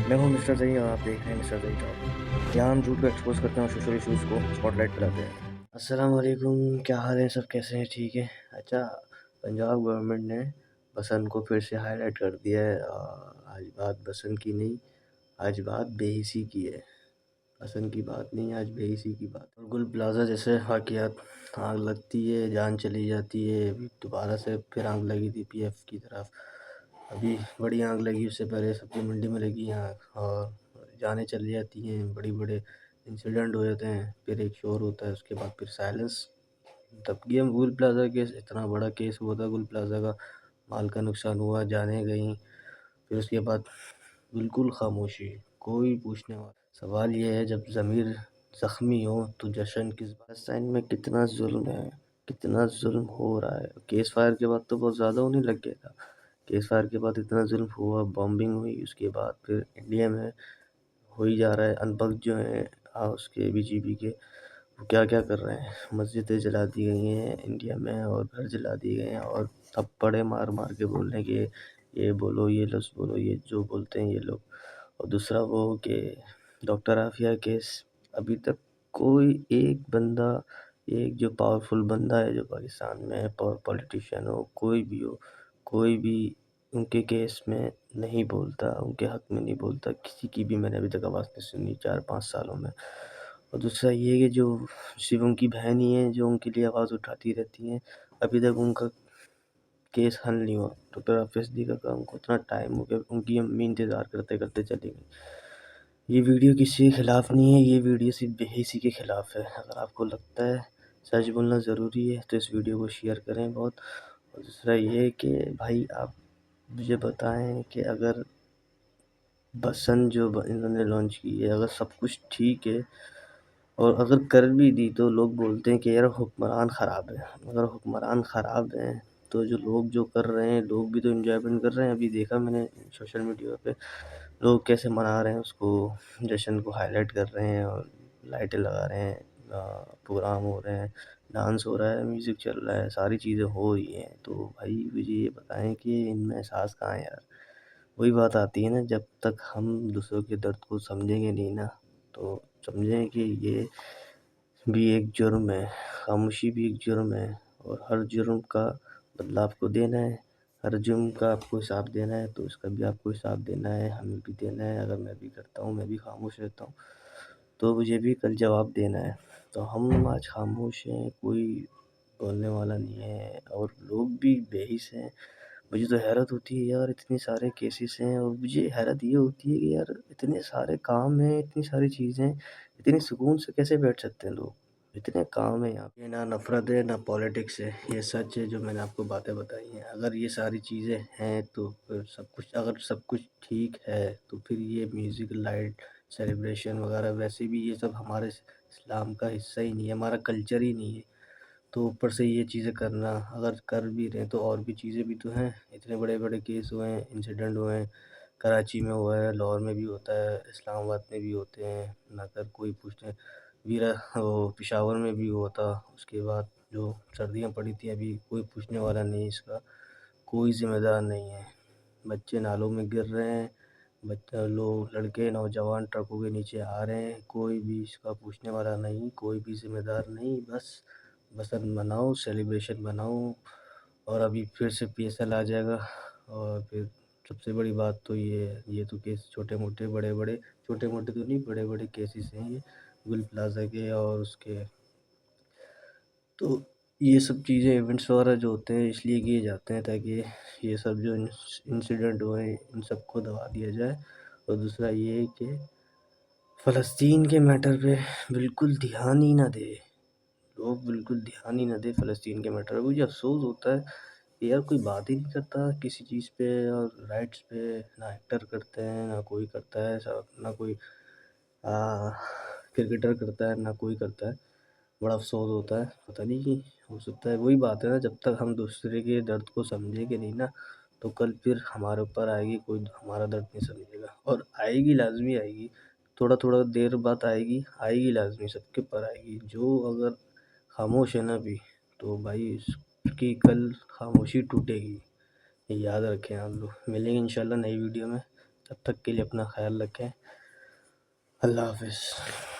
मैं हूं मिस्टर ज़ई और आप देख रहे हैं मिस्टर ज़ई टॉक। यहाँ हम झूठ को एक्सपोज करते हैं और सोशल इश्यूज़ को स्पॉटलाइट पे लाते हैं। अस्सलाम वालेकुम, क्या हाल है सब, कैसे हैं? ठीक है। अच्छा, पंजाब गवर्नमेंट ने बसंत को फिर से हाईलाइट कर दिया है। आज बात बसंत की नहीं, आज बात बेहिसी की है। बसंत की बात नहीं, आज बेहिसी की बात। और गुल प्लाजा जैसे वाक़यात, आग लगती है, जान चली जाती है। अभी दोबारा से फिर आग लगी थी पीएफ की तरफ। अभी बड़ी आग लगी, उससे पहले सब्जी मंडी में लगी आग और जानें चली जाती हैं। बड़ी बड़े इंसिडेंट हो जाते हैं, फिर एक शोर होता है, उसके बाद फिर साइलेंस। तब गेम गुल प्लाजा केस, इतना बड़ा केस हुआ था गुल प्लाजा का, माल का नुकसान हुआ, जानें गई, फिर उसके बाद बिल्कुल खामोशी, कोई पूछने वाला। सवाल ये है, जब ज़मीर ज़ख्मी हो तो जश्न किस बात? पैलेस्टाइन में कितना जुल्म है, कितना जुल्म हो रहा है। केस फायर के बाद तो बहुत ज़्यादा होने लग गया था। केस फायर के बाद इतना जुल्म हुआ, बॉम्बिंग हुई, उसके बाद फिर इंडिया में हो ही जा रहा है। अनबख्त जो हैं उसके बीजेपी के, वो क्या क्या कर रहे हैं। मस्जिदें जला दी गई हैं इंडिया में और घर जला दिए गए हैं और थप्पड़े मार मार के बोल रहे हैं कि ये बोलो, ये लफ्ज़ बोलो, ये जो बोलते हैं ये लोग। और दूसरा वो कि डॉक्टर आफिया केस, अभी तक कोई एक बंदा, एक जो पावरफुल बंदा है जो पाकिस्तान में है, पॉलिटिशियन हो, कोई भी हो, कोई भी उनके केस में नहीं बोलता, उनके हक़ में नहीं बोलता। किसी की भी मैंने अभी तक आवाज़ नहीं सुनी 4-5 सालों में। और दूसरा ये कि जो सिर्फ़ उनकी बहन ही हैं जो उनके लिए आवाज़ उठाती रहती हैं, अभी तक उनका केस हल नहीं हुआ। डॉक्टर हाफ़िज़ का उनको इतना टाइम हो गया, उनकी अम्मी इंतज़ार करते-करते चली गईं। ये वीडियो किसी के खिलाफ़ नहीं है, ये वीडियो सिर्फ़ बेहिसी के खिलाफ़ है। अगर आपको लगता है सच बोलना ज़रूरी है तो इस वीडियो को शेयर करें बहुत। और दूसरा ये कि भाई आप मुझे बताएं कि अगर बसंत जो इन्होंने लॉन्च की है, अगर सब कुछ ठीक है और अगर कर भी दी तो लोग बोलते हैं कि यार हुक्मरान ख़राब है। अगर हुक्मरान ख़राब हैं तो जो लोग जो कर रहे हैं, लोग भी तो एन्जॉयमेंट कर रहे हैं। अभी देखा मैंने सोशल मीडिया पे लोग कैसे मना रहे हैं उसको, जश्न को हाईलाइट कर रहे हैं और लाइटें लगा रहे हैं, प्रोग्राम हो रहे हैं, डांस हो रहा है, म्यूज़िक चल रहा है, सारी चीज़ें हो रही हैं। तो भाई मुझे ये बताएं कि इनमें एहसास कहाँ है यार। वही बात आती है ना, जब तक हम दूसरों के दर्द को समझेंगे नहीं ना, तो समझें कि ये भी एक जुर्म है, खामोशी भी एक जुर्म है और हर जुर्म का बदला आपको देना है। हर जुर्म का आपको हिसाब देना है, तो इसका भी आपको हिसाब देना है, हमें भी देना है। अगर मैं भी करता हूँ, मैं भी खामोश रहता हूँ, तो मुझे भी कल जवाब देना है। तो हम आज खामोश हैं, कोई बोलने वाला नहीं है और लोग भी बेहिस हैं। मुझे तो हैरत होती है यार, इतने सारे केसेस हैं और मुझे हैरत ये होती है कि यार इतने सारे काम हैं, इतनी सारी चीज़ें, इतने सुकून से कैसे बैठ सकते हैं लोग। इतने काम है यहाँ पे, ना नफ़रत है ना पॉलिटिक्स है, ये सच है जो मैंने आपको बातें बताई हैं। अगर ये सारी चीज़ें हैं तो फिर सब कुछ, अगर सब कुछ ठीक है तो फिर ये म्यूज़िक, लाइट, सेलिब्रेशन वगैरह वैसे भी ये सब हमारे इस्लाम का हिस्सा ही नहीं है, हमारा कल्चर ही नहीं है। तो ऊपर से ये चीज़ें करना, अगर कर भी रहे हैं तो और भी चीज़ें भी तो हैं। इतने बड़े-बड़े केस हुए हैं, इंसिडेंट हुए हैं, कराची में हुआ है, लाहौर में भी होता है, इस्लामाबाद में भी होते हैं, ना कर कोई पूछते वो पेशावर में भी हुआ था। उसके बाद जो सर्दियाँ पड़ी थी अभी, कोई पूछने वाला नहीं, इसका कोई ज़िम्मेदार नहीं है। बच्चे नालों में गिर रहे हैं, लोग, लड़के, नौजवान ट्रकों के नीचे आ रहे हैं, कोई भी इसका पूछने वाला नहीं, कोई भी ज़िम्मेदार नहीं। बस बसंत मनाओ, सेलिब्रेशन मनाओ और अभी फिर से पीएसएल आ जाएगा। और फिर सबसे बड़ी बात तो ये तो केस छोटे-मोटे, बड़े-बड़े, छोटे-मोटे तो नहीं, बड़े-बड़े केसेस हैं ये गुल प्लाज़ा के और उसके। तो ये सब चीज़ें, इवेंट्स वगैरह जो होते हैं इसलिए किए जाते हैं ताकि ये सब जो इंसिडेंट हुए इन सबको दबा दिया जाए। और दूसरा ये है कि फ़लस्तीन के मैटर पे बिल्कुल ध्यान ही ना दें, लोग बिल्कुल ध्यान ही ना दें फ़लस्तीन के मैटर पे। मुझे अफ़सोस होता है कि यार कोई बात ही नहीं करता किसी चीज़ पे और राइट्स पे, ना एक्टर करते हैं, ना कोई करता है, ना कोई क्रिकेटर करता है, ना कोई करता है। बड़ा अफ़सोस होता है, पता नहीं कि हो सकता है वही बात है ना, जब तक हम दूसरे के दर्द को समझेंगे नहीं ना, तो कल फिर हमारे ऊपर आएगी, कोई हमारा दर्द नहीं समझेगा। और आएगी, लाज़मी आएगी, थोड़ा-थोड़ा देर बाद आएगी, आएगी लाज़मी, सबके ऊपर आएगी। जो अगर खामोश है ना अभी, तो भाई उसकी कल खामोशी टूटेगी। ये याद रखें आप लोग। मिलेंगे इंशाल्लाह नई वीडियो में। تب تک کے لیے اپنا خیال رکھیں، اللہ حافظ۔